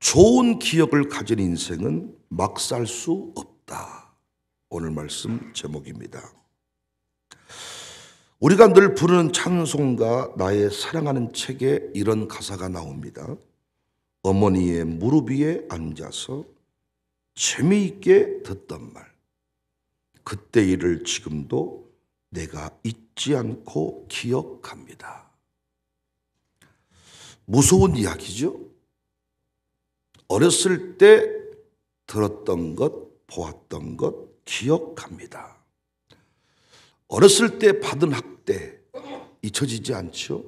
좋은 기억을 가진 인생은 막 살 수 없다. 오늘 말씀 제목입니다. 우리가 늘 부르는 찬송가 나의 사랑하는 책에 이런 가사가 나옵니다. 어머니의 무릎 위에 앉아서 재미있게 듣던 말, 그때 일을 지금도 내가 잊지 않고 기억합니다. 무서운 이야기죠. 어렸을 때 들었던 것, 보았던 것 기억합니다. 어렸을 때 받은 학대 잊혀지지 않죠.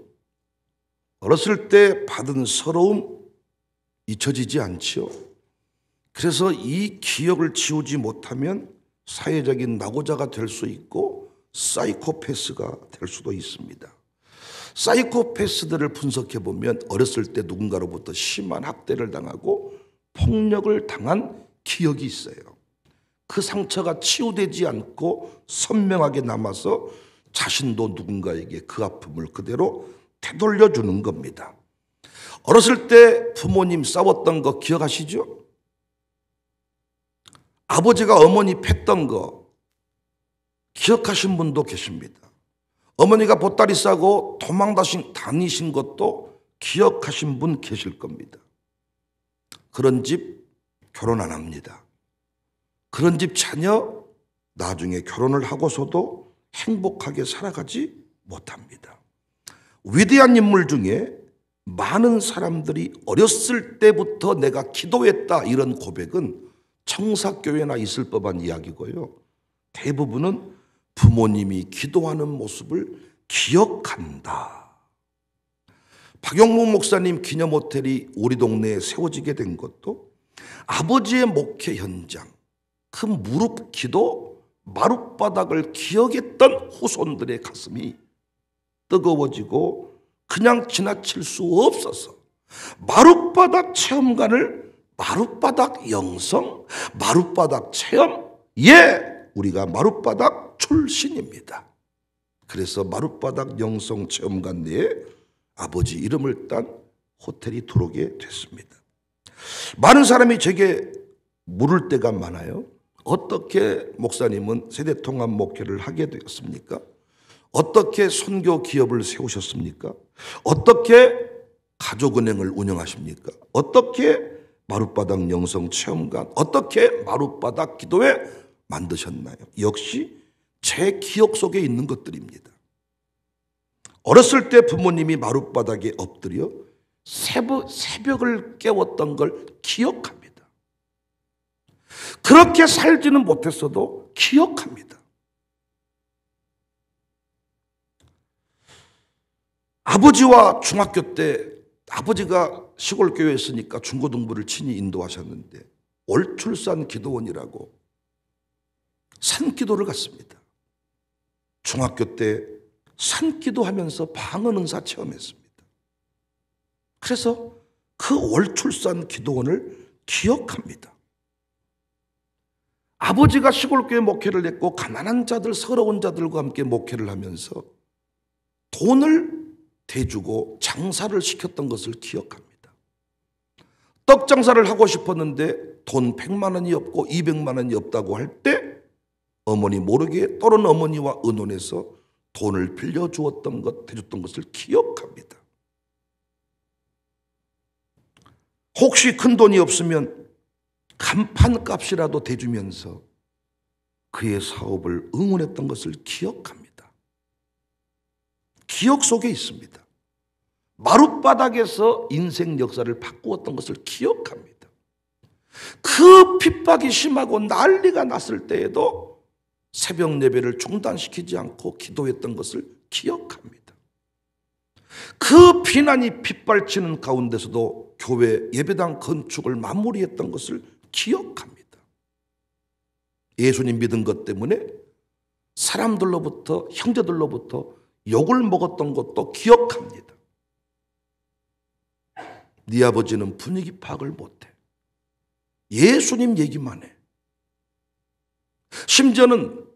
어렸을 때 받은 서러움 잊혀지지 않죠. 그래서 이 기억을 지우지 못하면 사회적인 낙오자가 될 수 있고 사이코패스가 될 수도 있습니다. 사이코패스들을 분석해 보면 어렸을 때 누군가로부터 심한 학대를 당하고 폭력을 당한 기억이 있어요. 그 상처가 치유되지 않고 선명하게 남아서 자신도 누군가에게 그 아픔을 그대로 되돌려 주는 겁니다. 어렸을 때 부모님 싸웠던 거 기억하시죠? 아버지가 어머니 팼던 거 기억하신 분도 계십니다. 어머니가 보따리 싸고 도망 다니신 것도 기억하신 분 계실 겁니다. 그런 집 결혼 안 합니다. 그런 집 자녀 나중에 결혼을 하고서도 행복하게 살아가지 못합니다. 위대한 인물 중에 많은 사람들이 어렸을 때부터 내가 기도했다 이런 고백은 청사교회나 있을 법한 이야기고요. 대부분은 부모님이 기도하는 모습을 기억한다. 박영목 목사님 기념 호텔이 우리 동네에 세워지게 된 것도 아버지의 목회 현장, 그 무릎 기도, 마룻바닥을 기억했던 후손들의 가슴이 뜨거워지고 그냥 지나칠 수 없어서 마룻바닥 체험관을 마룻바닥 영성, 마룻바닥 체험, 우리가 마룻바닥 출신입니다. 그래서 마룻바닥 영성 체험관 내에 아버지 이름을 딴 호텔이 들어오게 됐습니다. 많은 사람이 제게 물을 때가 많아요. 어떻게 목사님은 세대통합 목회를 하게 되었습니까? 어떻게 선교 기업을 세우셨습니까? 어떻게 가족은행을 운영하십니까? 어떻게 마룻바닥 영성 체험관, 어떻게 마룻바닥 기도회 만드셨나요? 역시 제 기억 속에 있는 것들입니다. 어렸을 때 부모님이 마룻바닥에 엎드려 새벽을 깨웠던 걸 기억합니다. 그렇게 살지는 못했어도 기억합니다. 아버지와 중학교 때 아버지가 시골 교회에 있으니까 중고등부를 친히 인도하셨는데 월출산 기도원이라고 산기도를 갔습니다. 중학교 때 산기도하면서 방언 은사 체험했습니다. 그래서 그 월출산 기도원을 기억합니다. 아버지가 시골교회 목회를 했고 가난한 자들, 서러운 자들과 함께 목회를 하면서 돈을 대주고 장사를 시켰던 것을 기억합니다. 떡 장사를 하고 싶었는데 돈 100만 원이 없고 200만 원이 없다고 할 때 어머니 모르게 또는 어머니와 의논해서 돈을 빌려주었던 것, 대줬던 것을 기억합니다. 혹시 큰 돈이 없으면 간판값이라도 대주면서 그의 사업을 응원했던 것을 기억합니다. 기억 속에 있습니다. 마룻바닥에서 인생 역사를 바꾸었던 것을 기억합니다. 그 핍박이 심하고 난리가 났을 때에도 새벽 예배를 중단시키지 않고 기도했던 것을 기억합니다. 그 비난이 빗발치는 가운데서도 교회 예배당 건축을 마무리했던 것을 기억합니다. 예수님 믿은 것 때문에 사람들로부터, 형제들로부터 욕을 먹었던 것도 기억합니다. 네 아버지는 분위기 파악을 못해. 예수님 얘기만 해. 심지어는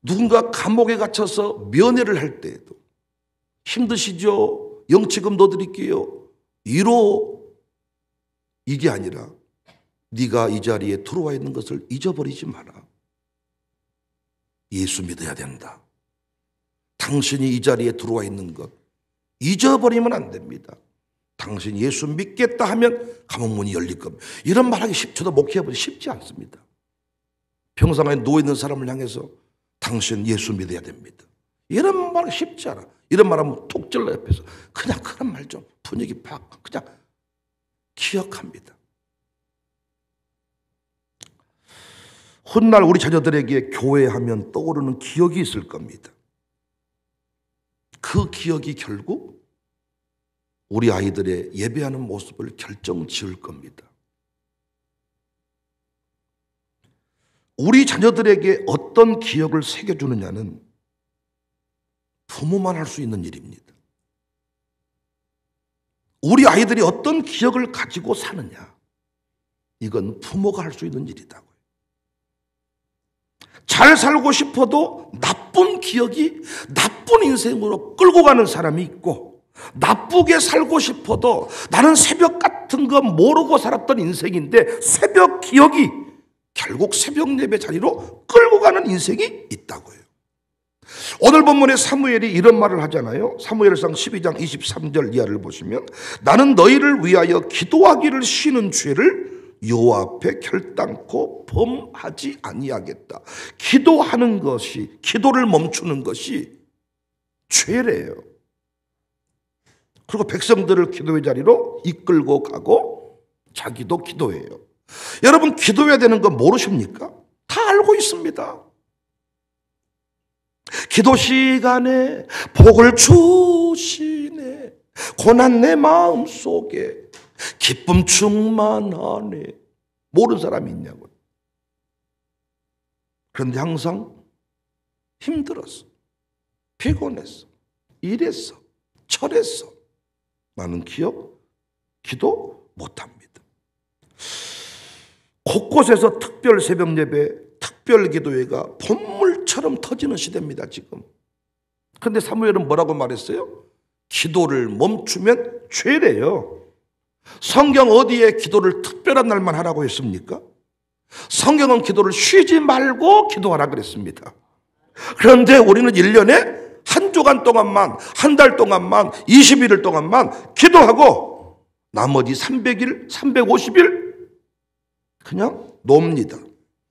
누군가 감옥에 갇혀서 면회를 할 때에도 힘드시죠? 영치금 넣어드릴게요. 위로 이게 아니라 네가 이 자리에 들어와 있는 것을 잊어버리지 마라. 예수 믿어야 된다. 당신이 이 자리에 들어와 있는 것 잊어버리면 안 됩니다. 당신 예수 믿겠다 하면 감옥 문이 열릴 겁니다. 이런 말하기 저도 목회해보기 쉽지 않습니다. 평상에 누워있는 사람을 향해서 당신 예수 믿어야 됩니다. 이런 말 쉽지 않아. 이런 말하면 툭 찔러 옆에서 그냥 그런 말 좀 분위기 팍 그냥 기억합니다. 훗날 우리 자녀들에게 교회 하면 떠오르는 기억이 있을 겁니다. 그 기억이 결국 우리 아이들의 예배하는 모습을 결정지을 겁니다. 우리 자녀들에게 어떤 기억을 새겨주느냐는 부모만 할 수 있는 일입니다. 우리 아이들이 어떤 기억을 가지고 사느냐, 이건 부모가 할 수 있는 일이다고요. 잘 살고 싶어도 나쁜 기억이 나쁜 인생으로 끌고 가는 사람이 있고, 나쁘게 살고 싶어도 나는 새벽 같은 거 모르고 살았던 인생인데 새벽 기억이 결국 새벽 예배 자리로 끌고 가는 인생이 있다고요. 오늘 본문에 사무엘이 이런 말을 하잖아요. 사무엘상 12장 23절 이하를 보시면 나는 너희를 위하여 기도하기를 쉬는 죄를 여호와 앞에 결단코 범하지 아니하겠다. 기도하는 것이, 기도를 멈추는 것이 죄래요. 그리고 백성들을 기도의 자리로 이끌고 가고 자기도 기도해요. 여러분, 기도해야 되는 거 모르십니까? 다 알고 있습니다. 기도 시간에 복을 주시네, 고난 내 마음속에 기쁨 충만하네. 모르는 사람이 있냐고요. 그런데 항상 힘들었어, 피곤했어, 일했어, 철했어. 나는 기도 못합니다. 곳곳에서 특별 새벽 예배, 특별 기도회가 본물처럼 터지는 시대입니다, 지금. 그런데 사무엘은 뭐라고 말했어요? 기도를 멈추면 죄래요. 성경 어디에 기도를 특별한 날만 하라고 했습니까? 성경은 기도를 쉬지 말고 기도하라 그랬습니다. 그런데 우리는 1년에 한 주간 동안만, 한 달 동안만, 21일 동안만 기도하고 나머지 300일, 350일 그냥 놉니다.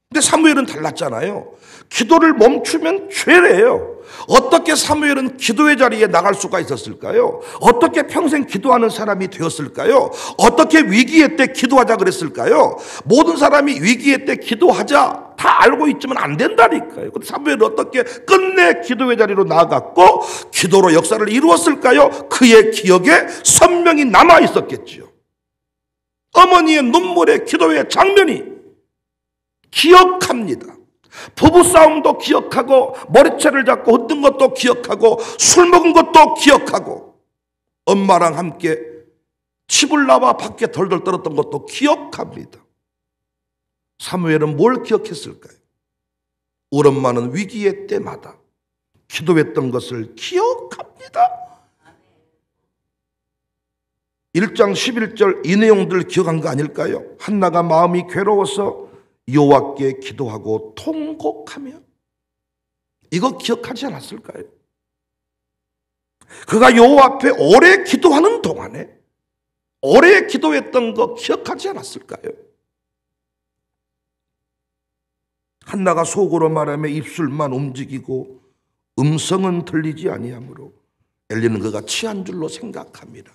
근데 사무엘은 달랐잖아요. 기도를 멈추면 죄래요. 어떻게 사무엘은 기도의 자리에 나갈 수가 있었을까요? 어떻게 평생 기도하는 사람이 되었을까요? 어떻게 위기의 때 기도하자 그랬을까요? 모든 사람이 위기의 때 기도하자 다 알고 있지만 안 된다니까요. 근데 사무엘은 어떻게 끝내 기도의 자리로 나아갔고 기도로 역사를 이루었을까요? 그의 기억에 선명히 남아 있었겠지요. 어머니의 눈물의 기도의 장면이 기억합니다. 부부싸움도 기억하고, 머리채를 잡고 흔든 것도 기억하고, 술 먹은 것도 기억하고, 엄마랑 함께 칩을 나와 밖에 덜덜 떨었던 것도 기억합니다. 사무엘은 뭘 기억했을까요? 우리 엄마는 위기의 때마다 기도했던 것을 기억합니다. 1장 11절 이 내용들 기억한 거 아닐까요? 한나가 마음이 괴로워서 여호와께 기도하고 통곡하며, 이거 기억하지 않았을까요? 그가 여호와 앞에 오래 기도하는 동안에 오래 기도했던 거 기억하지 않았을까요? 한나가 속으로 말하며 입술만 움직이고 음성은 들리지 아니하므로 엘리는 그가 취한 줄로 생각합니다.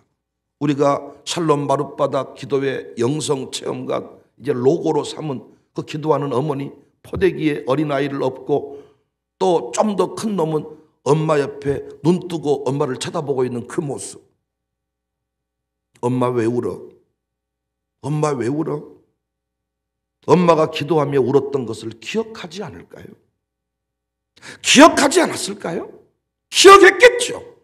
우리가 샬롬 마룻바닥 기도회 영성 체험관 이제 로고로 삼은 그 기도하는 어머니, 포대기에 어린아이를 업고 또 좀 더 큰 놈은 엄마 옆에 눈 뜨고 엄마를 쳐다보고 있는 그 모습. 엄마 왜 울어? 엄마 왜 울어? 엄마가 기도하며 울었던 것을 기억하지 않을까요? 기억하지 않았을까요? 기억했겠죠.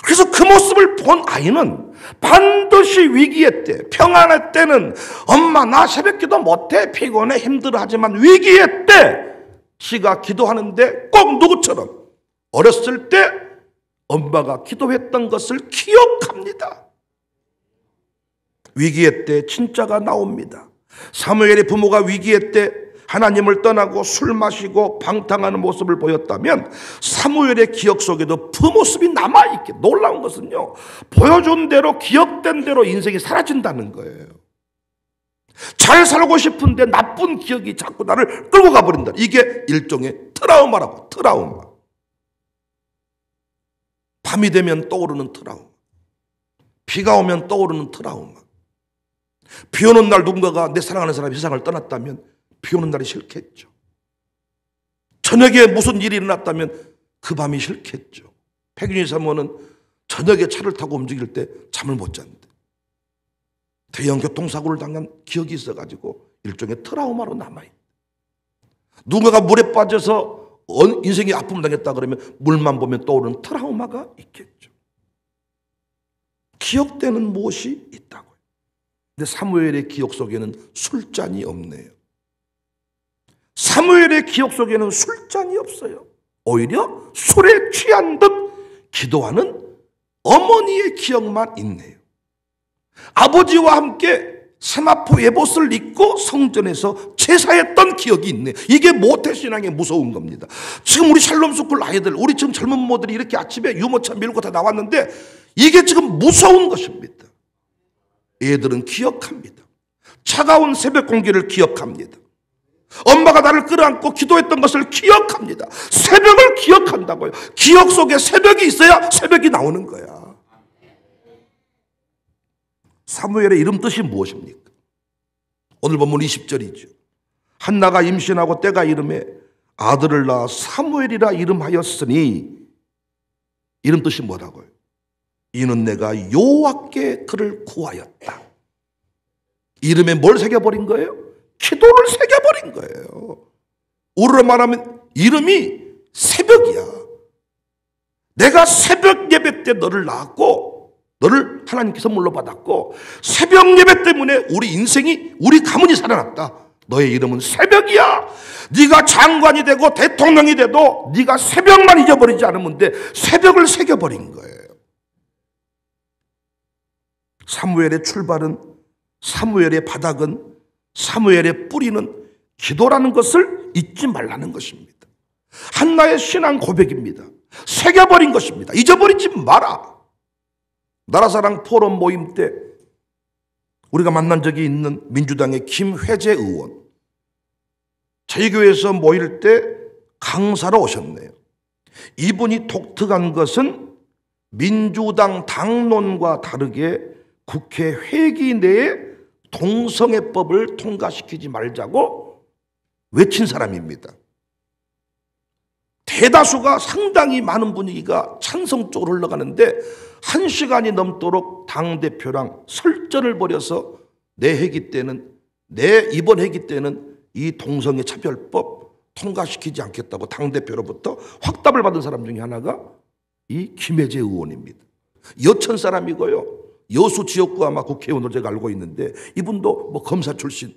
그래서 그 모습을 본 아이는 반드시 위기의 때, 평안의 때는 엄마 나 새벽기도 못해, 피곤해, 힘들어하지만 위기의 때 지가 기도하는데 꼭 누구처럼 어렸을 때 엄마가 기도했던 것을 기억합니다. 위기의 때 진짜가 나옵니다. 사무엘의 부모가 위기의 때 하나님을 떠나고 술 마시고 방탕하는 모습을 보였다면 사무엘의 기억 속에도 그 모습이 남아있게, 놀라운 것은요, 보여준 대로 기억된 대로 인생이 사라진다는 거예요. 잘 살고 싶은데 나쁜 기억이 자꾸 나를 끌고 가버린다. 이게 일종의 트라우마라고. 트라우마. 밤이 되면 떠오르는 트라우마, 비가 오면 떠오르는 트라우마. 비 오는 날 누군가가 내 사랑하는 사람이 세상을 떠났다면 비 오는 날이 싫겠죠. 저녁에 무슨 일이 일어났다면 그 밤이 싫겠죠. 백윤희 사모는 저녁에 차를 타고 움직일 때 잠을 못 잔대. 대형 교통사고를 당한 기억이 있어가지고 일종의 트라우마로 남아있다. 누군가가 물에 빠져서 인생이 아픔을 당했다 그러면 물만 보면 떠오르는 트라우마가 있겠죠. 기억되는 무엇이 있다고요. 근데 사무엘의 기억 속에는 술잔이 없네요. 사무엘의 기억 속에는 술잔이 없어요. 오히려 술에 취한 듯 기도하는 어머니의 기억만 있네요. 아버지와 함께 세마포 예봇을 입고 성전에서 제사했던 기억이 있네. 이게 모태신앙의 무서운 겁니다. 지금 우리 샬롬스쿨 아이들, 우리 지금 젊은 모들이 이렇게 아침에 유모차 밀고 다 나왔는데 이게 지금 무서운 것입니다. 애들은 기억합니다. 차가운 새벽 공기를 기억합니다. 엄마가 나를 끌어안고 기도했던 것을 기억합니다. 새벽을 기억한다고요. 기억 속에 새벽이 있어야 새벽이 나오는 거야. 사무엘의 이름 뜻이 무엇입니까? 오늘 본문 20절이죠. 한나가 임신하고 때가 이름에 아들을 낳아 사무엘이라 이름하였으니, 이름 뜻이 뭐라고요? 이는 내가 여호와께 그를 구하였다. 이름에 뭘 새겨버린 거예요? 기도를 새겨버린 거예요. 우리로 말하면 이름이 새벽이야. 내가 새벽 예배 때 너를 낳았고 너를 하나님께 선물로 받았고 새벽 예배 때문에 우리 인생이, 우리 가문이 살아났다. 너의 이름은 새벽이야. 네가 장관이 되고 대통령이 돼도 네가 새벽만 잊어버리지 않으면 돼. 새벽을 새겨버린 거예요. 사무엘의 출발은, 사무엘의 바닥은, 사무엘의 뿌리는 기도라는 것을 잊지 말라는 것입니다. 한나의 신앙 고백입니다. 새겨버린 것입니다. 잊어버리지 마라. 나라사랑 포럼 모임 때 우리가 만난 적이 있는 민주당의 김회재 의원, 저희 교회에서 모일 때 강사로 오셨네요. 이분이 독특한 것은 민주당 당론과 다르게 국회 회기 내에 동성애법을 통과시키지 말자고 외친 사람입니다. 대다수가, 상당히 많은 분위기가 찬성 쪽으로 흘러가는데 1시간이 넘도록 당대표랑 설전을 벌여서 내 회기 때는, 내 이번 회기 때는 이 동성애 차별법 통과시키지 않겠다고 당대표로부터 확답을 받은 사람 중에 하나가 이 김혜재 의원입니다. 여천 사람이고요. 여수 지역구 아마 국회의원으로 제가 알고 있는데 이분도 뭐 검사 출신,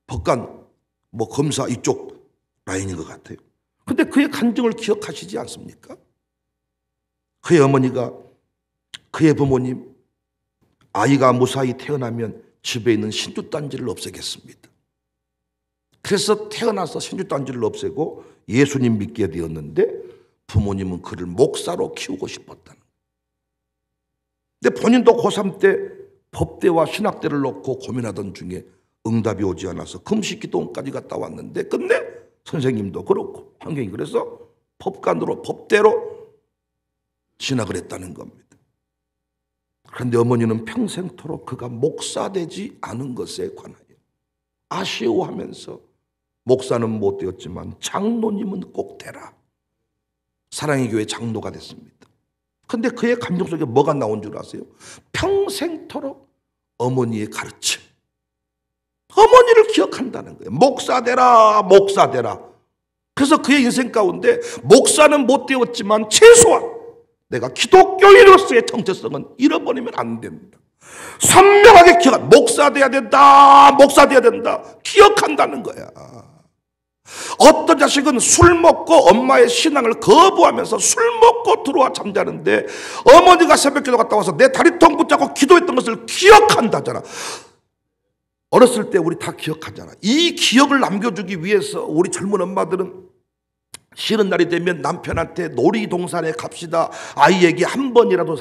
법관, 뭐 검사 이쪽 라인인 것 같아요. 근데 그의 간증을 기억하시지 않습니까? 그의 어머니가, 그의 부모님, 아이가 무사히 태어나면 집에 있는 신주단지를 없애겠습니다. 그래서 태어나서 신주단지를 없애고 예수님 믿게 되었는데 부모님은 그를 목사로 키우고 싶었다는 거예요. 근데 본인도 고3 때 법대와 신학대를 놓고 고민하던 중에 응답이 오지 않아서 금식기도원까지 갔다 왔는데 끝내 선생님도 그렇고 환경이 그래서 법관으로, 법대로 진학을 했다는 겁니다. 그런데 어머니는 평생토록 그가 목사되지 않은 것에 관하여 아쉬워하면서 목사는 못 되었지만 장로님은 꼭 되라. 사랑의 교회 장로가 됐습니다. 근데 그의 감정 속에 뭐가 나온 줄 아세요? 평생토록 어머니의 가르침, 어머니를 기억한다는 거예요. 목사 되라, 목사 되라. 그래서 그의 인생 가운데 목사는 못 되었지만 최소한 내가 기독교인으로서의 정체성은 잃어버리면 안 된다. 선명하게 목사 돼야 된다, 목사 돼야 된다. 기억한다는 거야. 어떤 자식은 술 먹고 엄마의 신앙을 거부하면서 술 먹고 들어와 잠자는데 어머니가 새벽기도 갔다 와서 내 다리통 붙잡고 기도했던 것을 기억한다잖아. 어렸을 때 우리 다 기억하잖아. 이 기억을 남겨주기 위해서 우리 젊은 엄마들은 쉬는 날이 되면 남편한테 놀이동산에 갑시다. 아이에게 한 번이라도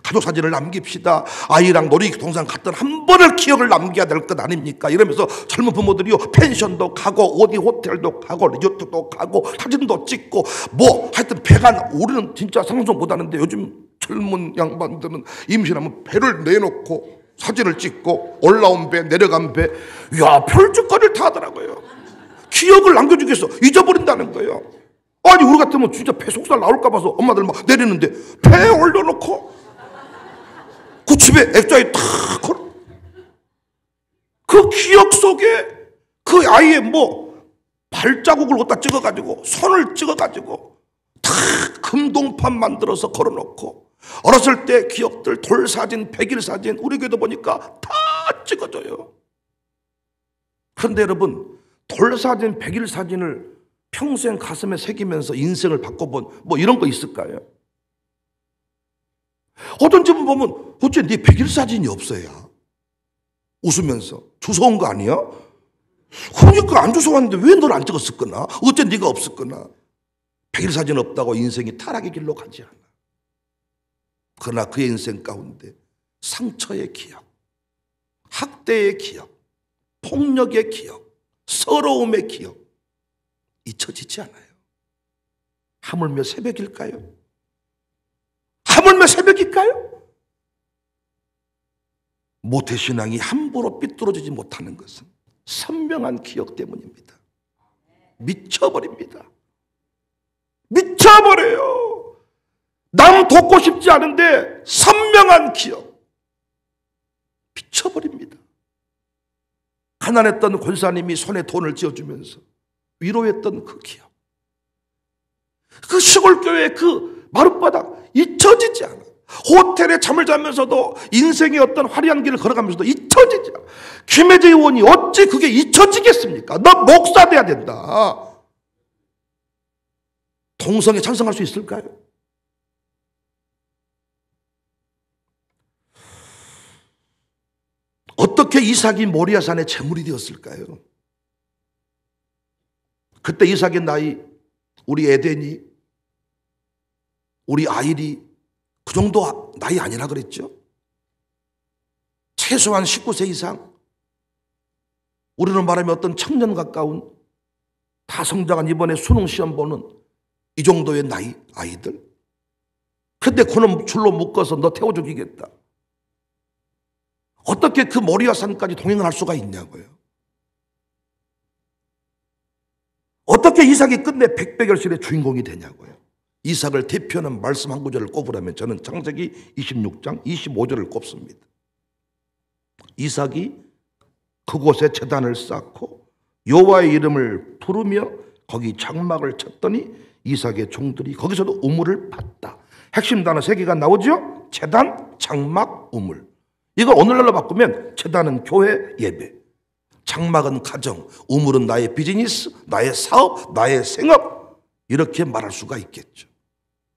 가족 사진을 남깁시다. 아이랑 놀이동산 갔던 한 번을 기억을 남겨야 될 것 아닙니까? 이러면서 젊은 부모들이요, 펜션도 가고 어디 호텔도 가고 리조트도 가고 사진도 찍고 뭐 하여튼 배가, 우리는 진짜 상상 못하는데 요즘 젊은 양반들은 임신하면 배를 내놓고 사진을 찍고 올라온 배, 내려간 배, 야, 별짓거리를 다 하더라고요. 기억을 남겨주기 위해서 잊어버린다는 거예요. 아니, 우리 같으면 진짜 배 속살 나올까 봐서 엄마들 막 내리는데 배에 올려놓고 그 집에 액자에 탁 걸어. 그 기억 속에 그 아이의 뭐 발자국을 갖다 찍어가지고 손을 찍어가지고 탁 금동판 만들어서 걸어놓고 어렸을 때 기억들, 돌사진, 백일사진, 우리 교회도 보니까 다 찍어줘요. 그런데 여러분, 돌사진, 백일사진을 평생 가슴에 새기면서 인생을 바꿔본 뭐 이런 거 있을까요? 어떤 집은 보면 어째 네 백일사진이 없어야 웃으면서 주워온 거 아니야? 그러니까 안 주워왔는데 왜 널 안 찍었을 거나? 어째 네가 없을 거나? 백일사진 없다고 인생이 타락의 길로 가지 않아. 그러나 그의 인생 가운데 상처의 기억, 학대의 기억, 폭력의 기억, 서러움의 기억 잊혀지지 않아요. 하물며 새벽일까요? 하물며 새벽일까요? 모태신앙이 함부로 삐뚤어지지 못하는 것은 선명한 기억 때문입니다. 미쳐버립니다. 미쳐버려요. 남 돕고 싶지 않은데 선명한 기억 미쳐버립니다. 가난했던 권사님이 손에 돈을 쥐어주면서 위로했던 그 기억, 그 시골교회의 그 마룻바닥 잊혀지지 않아. 호텔에 잠을 자면서도 인생의 어떤 화려한 길을 걸어가면서도 잊혀지지 않아. 김혜재 의원이 어찌 그게 잊혀지겠습니까? 너 목사 돼야 된다. 동성애 찬성할 수 있을까요? 어떻게 이삭이 모리아산의 제물이 되었을까요? 그때 이삭의 나이, 우리 에덴이, 우리 아일이 그 정도 나이 아니라 그랬죠? 최소한 19세 이상, 우리는 말하면 어떤 청년 가까운 다 성장한 이번에 수능 시험 보는 이 정도의 나이 아이들. 근데 그놈 줄로 묶어서 너 태워 죽이겠다. 어떻게 그 모리아산까지 동행을 할 수가 있냐고요. 어떻게 이삭이 끝내 백배결실의 주인공이 되냐고요. 이삭을 대표하는 말씀 한 구절을 꼽으라면 저는 창세기 26장 25절을 꼽습니다. 이삭이 그곳에 제단을 쌓고 여호와의 이름을 부르며 거기 장막을 쳤더니 이삭의 종들이 거기서도 우물을 팠다. 핵심 단어 3개가 나오죠. 제단, 장막, 우물. 이걸 오늘날로 바꾸면 제단은 교회, 예배, 장막은 가정, 우물은 나의 비즈니스, 나의 사업, 나의 생업, 이렇게 말할 수가 있겠죠.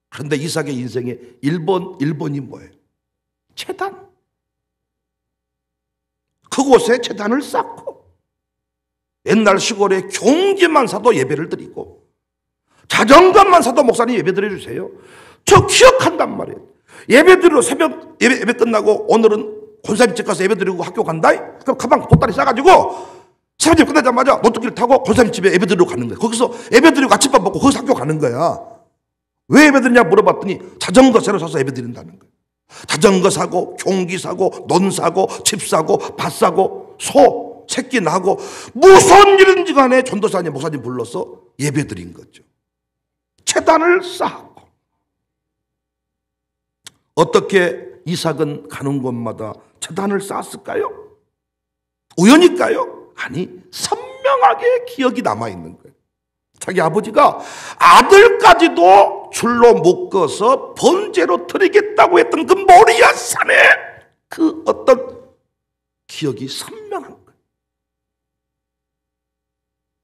그런데 이삭의 인생의 1번이 뭐예요? 제단. 그곳에 제단을 쌓고 옛날 시골에 경기만 사도 예배를 드리고 자전거만 사도 목사님 예배 드려주세요. 저 기억한단 말이에요. 예배 드리러 새벽 예배 끝나고 오늘은 권사님집 가서 예배 드리고 학교 간다? 그럼 가방 보따리 싸가지고 새벽 끝나자마자 노트기를 타고 권사님집에 예배 드리러 가는 거야. 거기서 예배 드리고 아침밥 먹고 거기서 학교 가는 거야. 왜 예배 드리냐 물어봤더니 자전거 새로 사서 예배 드린다는 거야. 자전거 사고 경기 사고 논 사고 집 사고 밭 사고 소 새끼 나고 무슨 일인지 간에 전도사님 목사님 불러서 예배 드린 거죠. 제단을 쌓고. 어떻게 이삭은 가는 곳마다 제단을 쌓았을까요? 우연일까요? 아니, 선명하게 기억이 남아있는 거예요. 자기 아버지가 아들까지도 줄로 묶어서 번제로 드리겠다고 했던 그 모리아산의 그 어떤 기억이 선명한 거예요.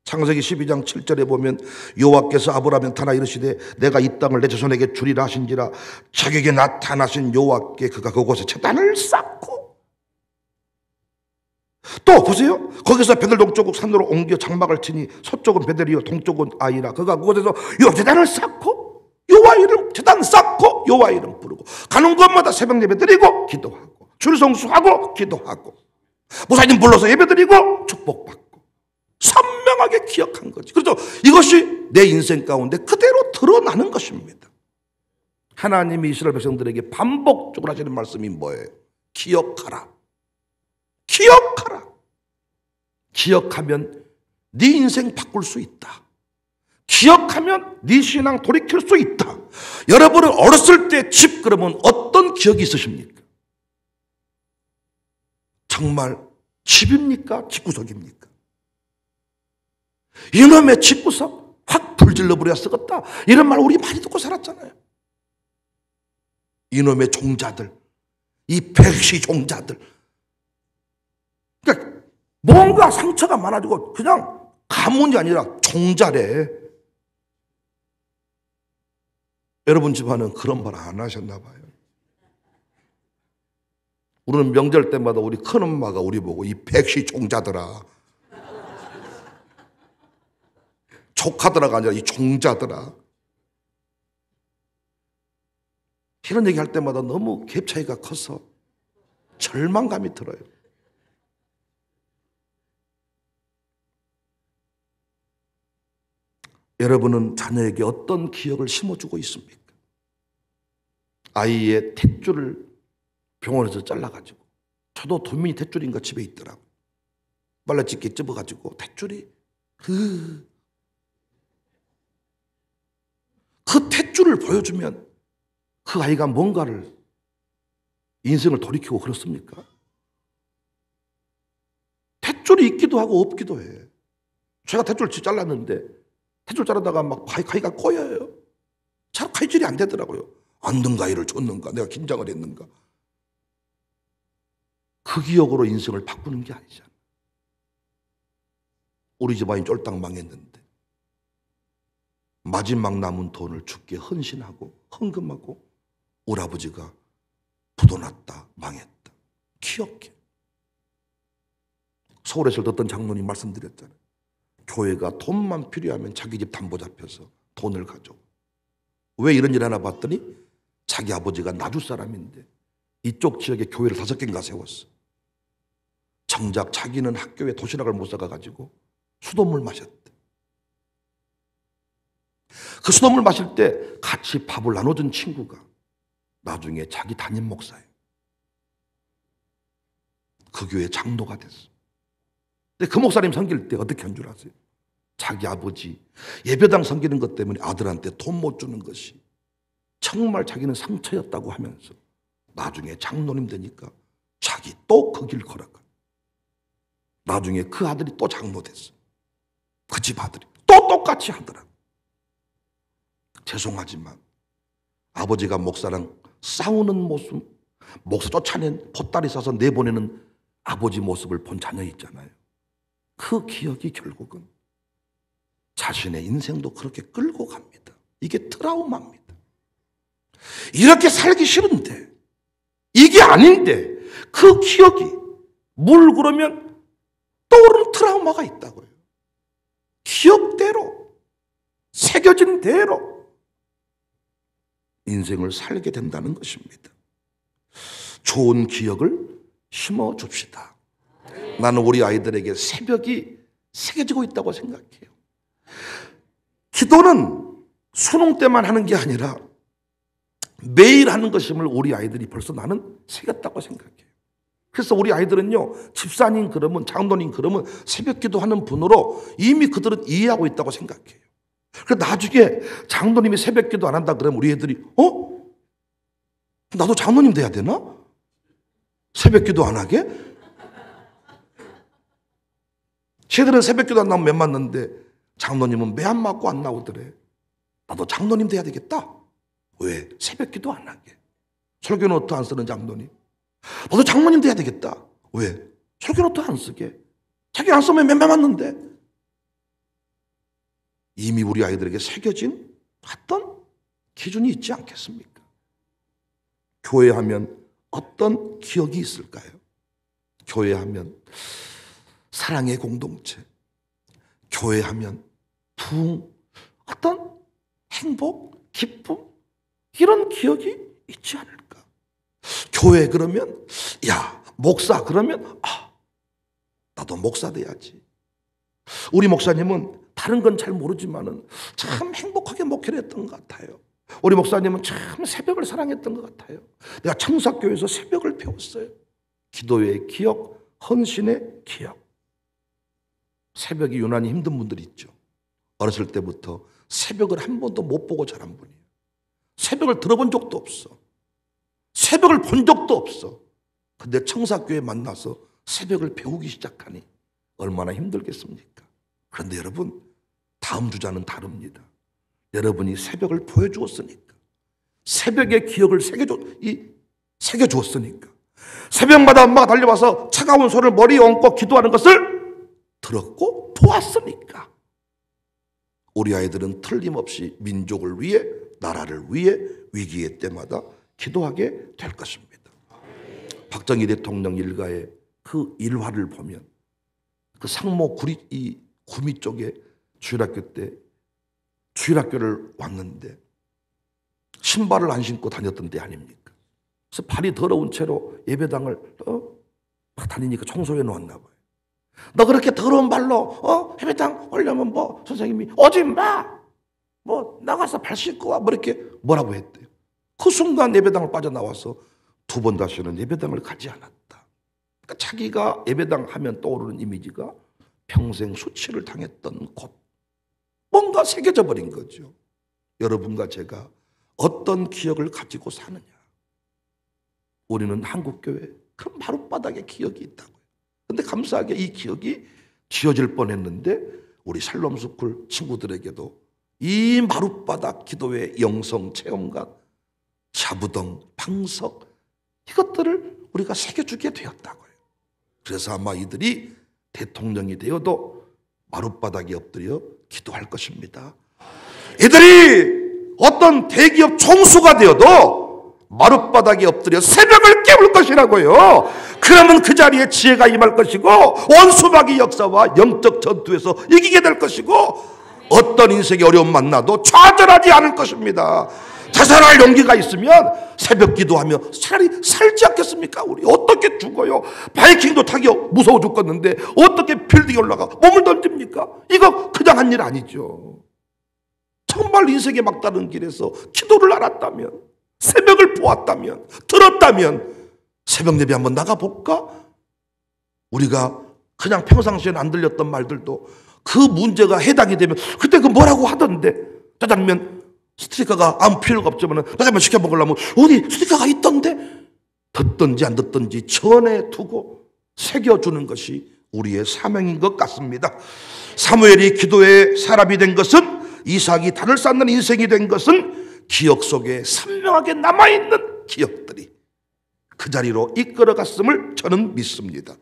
창세기 12장 7절에 보면 여호와께서 아브라함에 나타나 이르시되 내가 이 땅을 내 자손에게 주리라 하신지라 자기에게 나타나신 여호와께 그가 그곳에 제단을 쌓고 또 보세요. 거기서 베델 동쪽 산으로 옮겨 장막을 치니 서쪽은 베델이요 동쪽은 아이라 그가 그곳에서 여호와 제단을 쌓고 여호와 이름 제단 쌓고 여호와 이름 부르고 가는 곳마다 새벽 예배 드리고 기도하고 줄 성수하고 기도하고 목사님 불러서 예배 드리고 축복받고 선명하게 기억한 거지. 그래서 이것이 내 인생 가운데 그대로 드러나는 것입니다. 하나님이 이스라엘 백성들에게 반복적으로 하시는 말씀이 뭐예요? 기억하라. 기억하라. 기억하면 네 인생 바꿀 수 있다. 기억하면 네 신앙 돌이킬 수 있다. 여러분은 어렸을 때 집 그러면 어떤 기억이 있으십니까? 정말 집입니까? 집구석입니까? 이놈의 집구석 확 불질러 버려야 쓰겠다 이런 말 우리 많이 듣고 살았잖아요. 이놈의 종자들, 이 백시 종자들, 그러니까 뭔가 상처가 많아지고 그냥 가문이 아니라 종자래. 여러분 집안은 그런 말 안 하셨나 봐요. 우리는 명절 때마다 우리 큰엄마가 우리 보고 이 백시 종자들아, 조카들아가 아니라 이 종자들아, 이런 얘기 할 때마다 너무 갭 차이가 커서 절망감이 들어요. 여러분은 자녀에게 어떤 기억을 심어주고 있습니까? 아이의 탯줄을 병원에서 잘라가지고, 저도 도민이 탯줄인가 집에 있더라고요. 빨래집게 집어가지고 탯줄이 그 탯줄을 보여주면 그 아이가 뭔가를 인생을 돌이키고 그렇습니까? 탯줄이 있기도 하고 없기도 해. 제가 탯줄 잘랐는데 탯줄 자르다가 막 가위가 꼬여요. 잘 가위질이 안 되더라고요. 앉는 가위를 줬는가, 내가 긴장을 했는가. 그 기억으로 인생을 바꾸는 게 아니잖아. 우리 집안이 쫄딱 망했는데 마지막 남은 돈을 주께 헌신하고 헌금하고 우리 아버지가 부도났다, 망했다. 기억해. 서울에서 듣던 장로님 말씀드렸잖아요. 교회가 돈만 필요하면 자기 집 담보 잡혀서 돈을 가져. 왜 이런 일 하나 봤더니 자기 아버지가 나주 사람인데 이쪽 지역에 교회를 5개인가 세웠어. 정작 자기는 학교에 도시락을 못 사가지고 수돗물 마셨대. 그 수돗물 마실 때 같이 밥을 나눠준 친구가 나중에 자기 담임 목사예요. 그 교회 장로가 됐어. 근데 그 목사님 섬길 때 어떻게 한 줄 아세요? 자기 아버지 예배당 섬기는 것 때문에 아들한테 돈 못 주는 것이 정말 자기는 상처였다고 하면서 나중에 장로님 되니까 자기 또 그 길 걸어가. 나중에 그 아들이 또 장로 됐어. 그 집 아들이 또 똑같이 하더라. 죄송하지만 아버지가 목사랑 싸우는 모습, 목사 쫓아낸 보따리 싸서 내보내는 아버지 모습을 본 자녀 있잖아요. 그 기억이 결국은 자신의 인생도 그렇게 끌고 갑니다. 이게 트라우마입니다. 이렇게 살기 싫은데, 이게 아닌데 그 기억이 물그러면 떠오르는 트라우마가 있다고요. 기억대로, 새겨진 대로 인생을 살게 된다는 것입니다. 좋은 기억을 심어줍시다. 나는 우리 아이들에게 새벽이 새겨지고 있다고 생각해요. 기도는 수능 때만 하는 게 아니라 매일 하는 것임을 우리 아이들이 벌써 나는 새겼다고 생각해요. 그래서 우리 아이들은요, 집사님 그러면, 장로님 그러면 새벽 기도하는 분으로 이미 그들은 이해하고 있다고 생각해요. 그래서 나중에 장로님이 새벽 기도 안 한다 그러면 우리 애들이 나도 장로님 돼야 되나? 새벽 기도 안 하게? 쟤들은 새벽 기도 안 나오면 매 맞는데 장로님은 매 안 맞고 안 나오더래. 나도 장로님 돼야 되겠다. 왜? 새벽 기도 안 하게. 설교노트 안 쓰는 장로님. 너도 장로님 돼야 되겠다. 왜? 설교노트 안 쓰게. 자기 안 쓰면 매 맞는데. 이미 우리 아이들에게 새겨진 어떤 기준이 있지 않겠습니까? 교회하면 어떤 기억이 있을까요? 교회하면 사랑의 공동체, 교회하면 부흥, 어떤 행복, 기쁨, 이런 기억이 있지 않을까? 교회 그러면, 야, 목사 그러면, 나도 목사 돼야지. 우리 목사님은 다른 건 잘 모르지만은 참 행복하게 목회를 했던 것 같아요. 우리 목사님은 참 새벽을 사랑했던 것 같아요. 내가 청사교회에서 새벽을 배웠어요. 기도의 기억, 헌신의 기억. 새벽이 유난히 힘든 분들이 있죠. 어렸을 때부터 새벽을 한 번도 못 보고 자란 분이에요. 새벽을 들어본 적도 없어. 새벽을 본 적도 없어. 근데 청사교회 만나서 새벽을 배우기 시작하니 얼마나 힘들겠습니까? 그런데 여러분, 다음 주자는 다릅니다. 여러분이 새벽을 보여주었으니까, 새벽의 기억을 새겨주었으니까, 새벽마다 엄마가 달려와서 차가운 손을 머리에 얹고 기도하는 것을 들었고 보았으니까, 우리 아이들은 틀림없이 민족을 위해, 나라를 위해 위기의 때마다 기도하게 될 것입니다. 박정희 대통령 일가의 그 일화를 보면, 그 상모 구미 쪽에 주일학교 때 주일학교를 왔는데 신발을 안 신고 다녔던 때 아닙니까? 그래서 발이 더러운 채로 예배당을 막 다니니까 청소해 놓았나 봐요. 너 그렇게 더러운 발로 예배당 오려면 뭐 선생님이 오지 마, 뭐 나가서 발 씻고 와, 뭐 이렇게 뭐라고 했대요. 그 순간 예배당을 빠져나와서 두 번 다시는 예배당을 가지 않았다. 그러니까 자기가 예배당 하면 떠오르는 이미지가 평생 수치를 당했던 곳, 뭔가 새겨져 버린 거죠. 여러분과 제가 어떤 기억을 가지고 사느냐. 우리는 한국교회 그 마룻바닥에 기억이 있다고요. 그런데 감사하게 이 기억이 지워질 뻔했는데 우리 샬롬스쿨 친구들에게도 이 마룻바닥 기도의 영성 체험관, 자부덩, 방석, 이것들을 우리가 새겨주게 되었다고요. 그래서 아마 이들이 대통령이 되어도 마룻바닥에 엎드려 기도할 것입니다. 이들이 어떤 대기업 총수가 되어도 마룻바닥에 엎드려 새벽을 깨울 것이라고요. 그러면 그 자리에 지혜가 임할 것이고 원수마귀 역사와 영적 전투에서 이기게 될 것이고 어떤 인생의 어려움 만나도 좌절하지 않을 것입니다. 자살할 용기가 있으면 새벽 기도하며 차라리 살지 않겠습니까? 우리 어떻게 죽어요? 바이킹도 타기 무서워 죽겠는데 어떻게 빌딩에 올라가 몸을 던집니까? 이거 그냥 한 일 아니죠. 정말 인생의 막다른 길에서 기도를 알았다면, 새벽을 보았다면, 들었다면 새벽 예배 한번 나가볼까? 우리가 그냥 평상시에는 안 들렸던 말들도 그 문제가 해당이 되면 그때 그 뭐라고 하던데, 짜장면 스티커가 아무 필요가 없지만 짜장면 시켜 먹으려면 어디 스티커가 있던데, 듣든지 안 듣든지 전해 두고 새겨주는 것이 우리의 사명인 것 같습니다. 사무엘이 기도의 사람이 된 것은, 이삭이 단을 쌓는 인생이 된 것은 기억 속에 선명하게 남아있는 기억들이 그 자리로 이끌어갔음을 저는 믿습니다.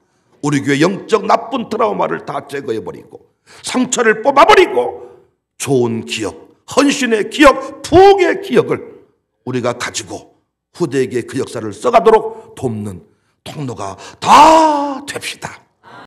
우리 교회 영적 나쁜 트라우마를 다 제거해버리고 상처를 뽑아버리고 좋은 기억, 헌신의 기억, 부흥의 기억을 우리가 가지고 후대에게 그 역사를 써가도록 돕는 통로가 다 됩시다.